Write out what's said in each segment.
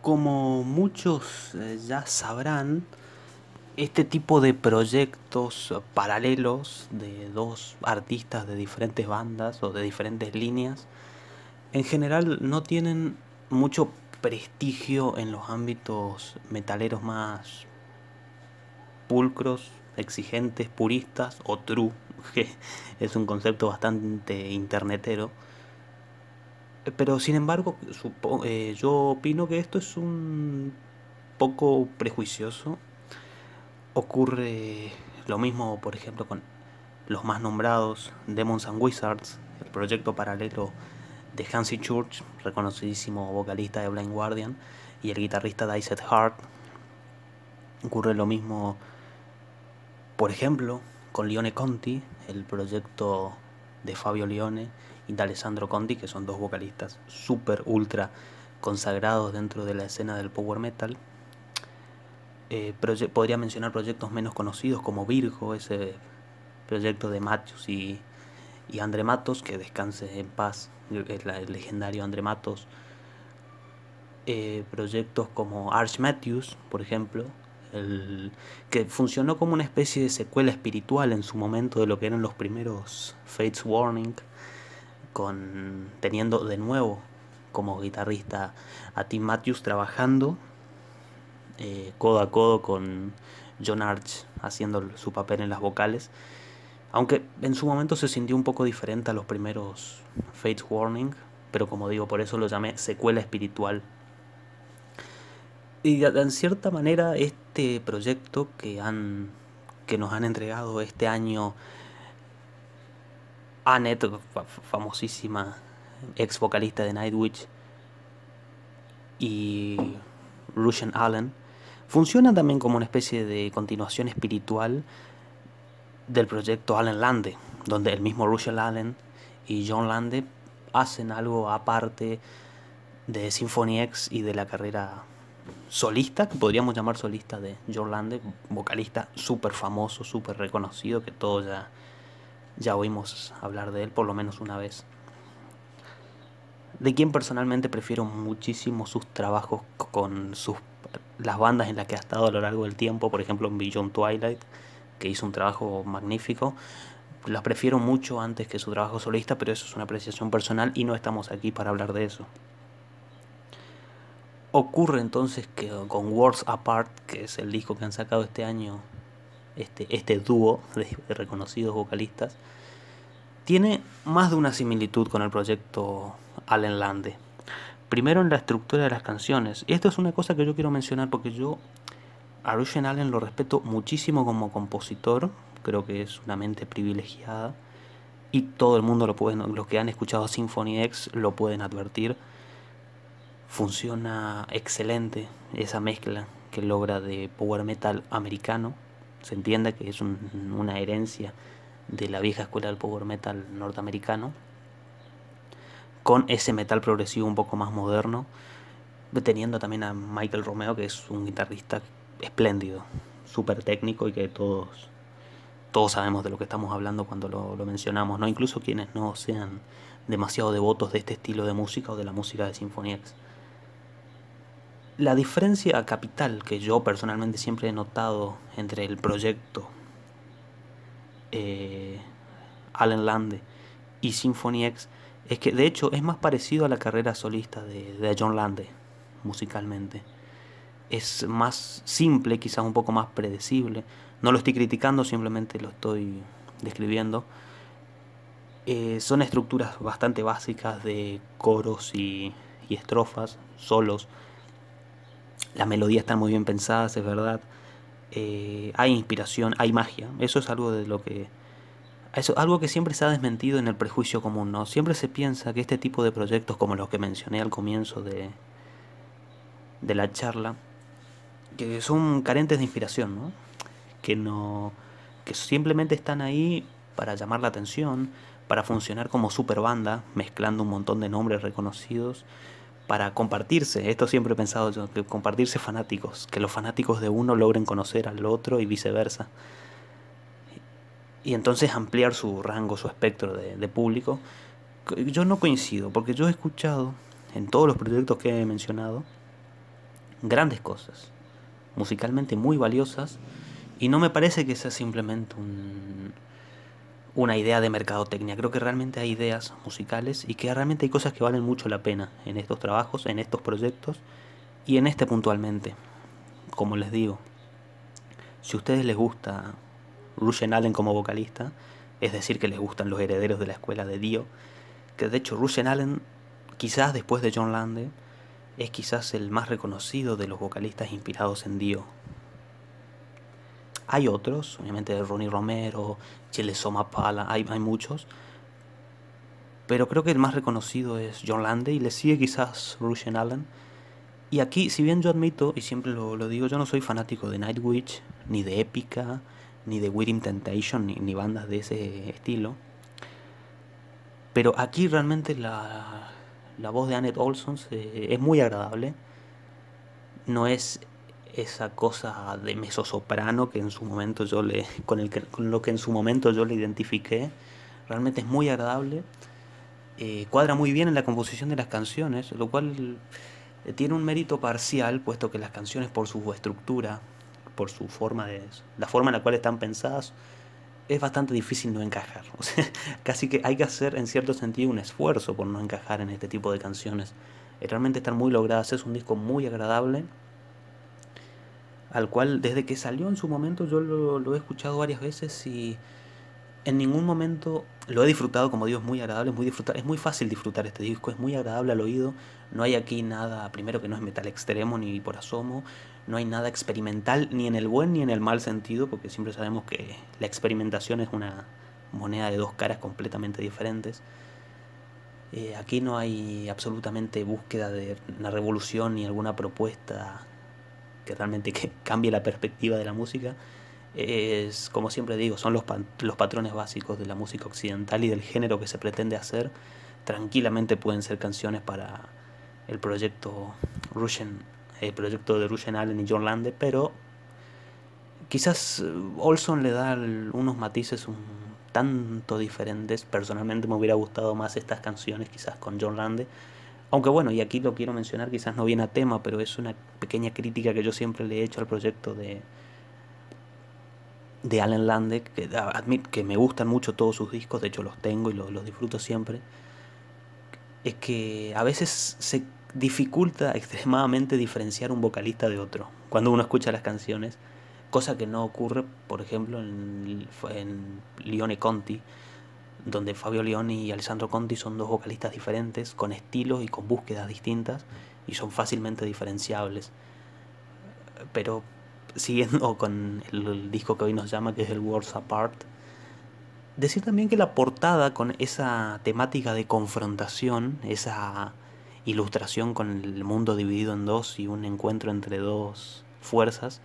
Como muchos ya sabrán, este tipo de proyectos paralelos de dos artistas de diferentes bandas o de diferentes líneas, en general no tienen mucho prestigio en los ámbitos metaleros más pulcros, exigentes, puristas o true, que es un concepto bastante internetero. Pero sin embargo, yo opino que esto es un poco prejuicioso. Ocurre lo mismo, por ejemplo, con los más nombrados, Demons and Wizards, el proyecto paralelo de Hansi Church, reconocidísimo vocalista de Blind Guardian, y el guitarrista Diced Heart. Ocurre lo mismo, por ejemplo, con Lione Conti, el proyecto de Fabio Lione y de Alessandro Conti, que son dos vocalistas super ultra consagrados dentro de la escena del power metal. Podría mencionar proyectos menos conocidos como Virgo, ese proyecto de Matthews y André Matos, que descanse en paz, el legendario André Matos. Proyectos como Arch Matthews, por ejemplo, que funcionó como una especie de secuela espiritual en su momento de lo que eran los primeros Fates Warning, teniendo de nuevo como guitarrista a Tim Matthews trabajando codo a codo con John Arch haciendo su papel en las vocales, aunque en su momento se sintió un poco diferente a los primeros Fates Warning, pero como digo, por eso lo llamé secuela espiritual. Y en cierta manera este proyecto que nos han entregado este año Annette, famosísima ex vocalista de Nightwish, y Russian Allen, funciona también como una especie de continuación espiritual del proyecto Allen Lande, donde el mismo Russell Allen y John Lande hacen algo aparte de Symphony X y de la carrera solista, que podríamos llamar solista, de John Lande, vocalista súper famoso, súper reconocido, que todos ya oímos hablar de él por lo menos una vez. De quien personalmente prefiero muchísimo sus trabajos con las bandas en las que ha estado a lo largo del tiempo, por ejemplo en Beyond Twilight, que hizo un trabajo magnífico. Las prefiero mucho antes que su trabajo solista, pero eso es una apreciación personal y no estamos aquí para hablar de eso. Ocurre entonces que con Worlds Apart, que es el disco que han sacado este año, este dúo de reconocidos vocalistas, tiene más de una similitud con el proyecto Allen Lande. Primero en la estructura de las canciones. Y esto es una cosa que yo quiero mencionar porque yo a Russian Allen lo respeto muchísimo como compositor. Creo que es una mente privilegiada. Y todo el mundo los que han escuchado Symphony X lo pueden advertir. Funciona excelente esa mezcla que logra de power metal americano. Se entiende que es una herencia de la vieja escuela del power metal norteamericano, con ese metal progresivo un poco más moderno, teniendo también a Michael Romeo, que es un guitarrista espléndido, súper técnico y que todos sabemos de lo que estamos hablando cuando lo mencionamos, ¿no? Incluso quienes no sean demasiado devotos de este estilo de música o de la música de Symphony X. La diferencia capital que yo personalmente siempre he notado entre el proyecto Allen Lande y Symphony X es que de hecho es más parecido a la carrera solista de John Lande musicalmente. Es más simple, quizás un poco más predecible. No lo estoy criticando, simplemente lo estoy describiendo. Son estructuras bastante básicas de coros y estrofas, solos. Las melodías están muy bien pensadas, es verdad. Hay inspiración, hay magia. Eso es algo de lo que eso, algo que siempre se ha desmentido en el prejuicio común, ¿no? Siempre se piensa que este tipo de proyectos, como los que mencioné al comienzo de la charla, que son carentes de inspiración, ¿no? Que no, que simplemente están ahí para llamar la atención, para funcionar como super banda, mezclando un montón de nombres reconocidos, para compartirse. Esto siempre he pensado yo, que compartirse fanáticos, que los fanáticos de uno logren conocer al otro y viceversa. Y entonces ampliar su rango, su espectro de público. Yo no coincido, porque yo he escuchado en todos los proyectos que he mencionado grandes cosas, musicalmente muy valiosas, y no me parece que sea simplemente una idea de mercadotecnia. Creo que realmente hay ideas musicales y que realmente hay cosas que valen mucho la pena en estos trabajos, en estos proyectos y en este puntualmente. Como les digo, si a ustedes les gusta Russian Allen como vocalista, es decir, que les gustan los herederos de la escuela de Dio, que de hecho Russian Allen, quizás después de John Lande, es quizás el más reconocido de los vocalistas inspirados en Dio. Hay otros, obviamente Ronnie Romero, Chile Somapala, hay muchos, pero creo que el más reconocido es John Lande y le sigue quizás Russian Allen. Y aquí, si bien yo admito, y siempre lo digo, yo no soy fanático de Nightwish, ni de Epica, ni de Within Temptation, ni bandas de ese estilo, pero aquí realmente la voz de Annette Olson es muy agradable. No es esa cosa de mezzosoprano que en su momento con lo que en su momento yo le identifiqué. Realmente es muy agradable. Cuadra muy bien en la composición de las canciones, lo cual tiene un mérito parcial, puesto que las canciones por su estructura, por su forma la forma en la cual están pensadas, es bastante difícil no encajar. O sea, casi que hay que hacer en cierto sentido un esfuerzo por no encajar en este tipo de canciones. Realmente están muy logradas, es un disco muy agradable, al cual desde que salió en su momento yo lo he escuchado varias veces y en ningún momento lo he disfrutado. Como digo, es muy agradable, es muy fácil disfrutar este disco, es muy agradable al oído. No hay aquí nada, primero que no es metal extremo ni por asomo, no hay nada experimental ni en el buen ni en el mal sentido, porque siempre sabemos que la experimentación es una moneda de dos caras completamente diferentes. Aquí no hay absolutamente búsqueda de una revolución ni alguna propuesta que realmente que cambie la perspectiva de la música. Es, como siempre digo, son los patrones básicos de la música occidental y del género que se pretende hacer. Tranquilamente pueden ser canciones para el proyecto el proyecto de Russian Allen y John Lande, pero quizás Olson le da unos matices un tanto diferentes. Personalmente me hubiera gustado más estas canciones quizás con John Lande. Aunque bueno, y aquí lo quiero mencionar, quizás no viene a tema, pero es una pequeña crítica que yo siempre le he hecho al proyecto de Allen Lande, que me gustan mucho todos sus discos, de hecho los tengo y los disfruto siempre, es que a veces se dificulta extremadamente diferenciar un vocalista de otro cuando uno escucha las canciones, cosa que no ocurre, por ejemplo, en Lione Conti, donde Fabio Lioni y Alessandro Conti son dos vocalistas diferentes, con estilos y con búsquedas distintas, y son fácilmente diferenciables. Pero siguiendo con el disco que hoy nos llama, que es el Worlds Apart, decir también que la portada, con esa temática de confrontación, esa ilustración con el mundo dividido en dos y un encuentro entre dos fuerzas,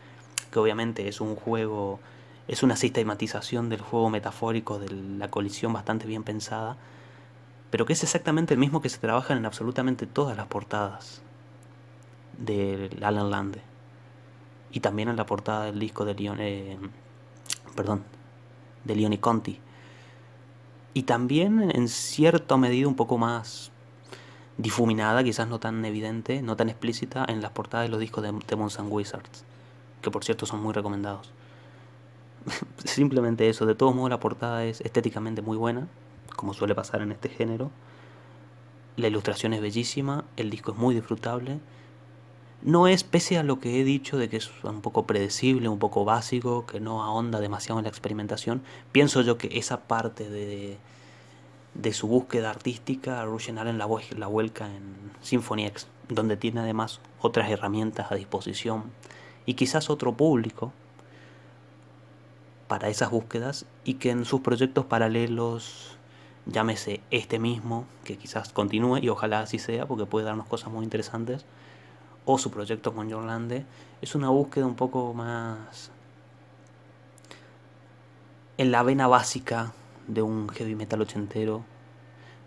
que obviamente es un juego, es una sistematización del juego metafórico de la colisión bastante bien pensada, pero que es exactamente el mismo que se trabaja en absolutamente todas las portadas de Alan Lande. Y también en la portada del disco de de Lioni Conti. Y también en cierta medida un poco más difuminada, quizás no tan evidente, no tan explícita, en las portadas de los discos de Demons and Wizards, que por cierto son muy recomendados. Simplemente eso. De todos modos, la portada es estéticamente muy buena, como suele pasar en este género. La ilustración es bellísima, el disco es muy disfrutable. No es, pese a lo que he dicho de que es un poco predecible, un poco básico, que no ahonda demasiado en la experimentación, pienso yo que esa parte de su búsqueda artística, Russian Allen la vuelca en Symphony X, donde tiene además otras herramientas a disposición y quizás otro público para esas búsquedas, y que en sus proyectos paralelos, llámese este mismo, que quizás continúe y ojalá así sea porque puede darnos cosas muy interesantes, o su proyecto con John Lande, es una búsqueda un poco más en la vena básica de un heavy metal ochentero,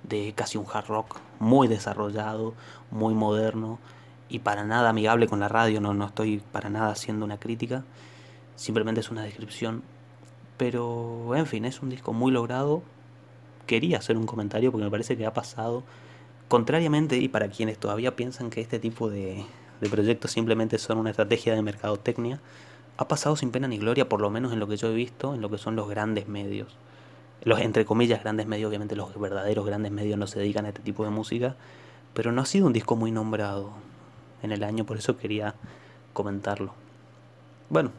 de casi un hard rock muy desarrollado, muy moderno y para nada amigable con la radio. No estoy para nada haciendo una crítica, simplemente es una descripción. Pero en fin, es un disco muy logrado. Quería hacer un comentario porque me parece que ha pasado, contrariamente, y para quienes todavía piensan que este tipo de proyectos simplemente son una estrategia de mercadotecnia, ha pasado sin pena ni gloria, por lo menos en lo que yo he visto, en lo que son los grandes medios. Los entre comillas grandes medios, obviamente los verdaderos grandes medios no se dedican a este tipo de música, pero no ha sido un disco muy nombrado en el año, por eso quería comentarlo. Bueno,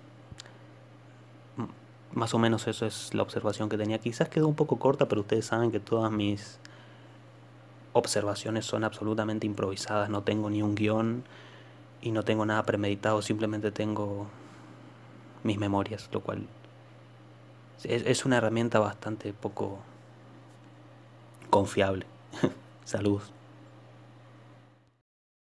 más o menos eso es la observación que tenía. Quizás quedó un poco corta, pero ustedes saben que todas mis observaciones son absolutamente improvisadas. No tengo ni un guión y no tengo nada premeditado, simplemente tengo mis memorias, lo cual es una herramienta bastante poco confiable. Saludos.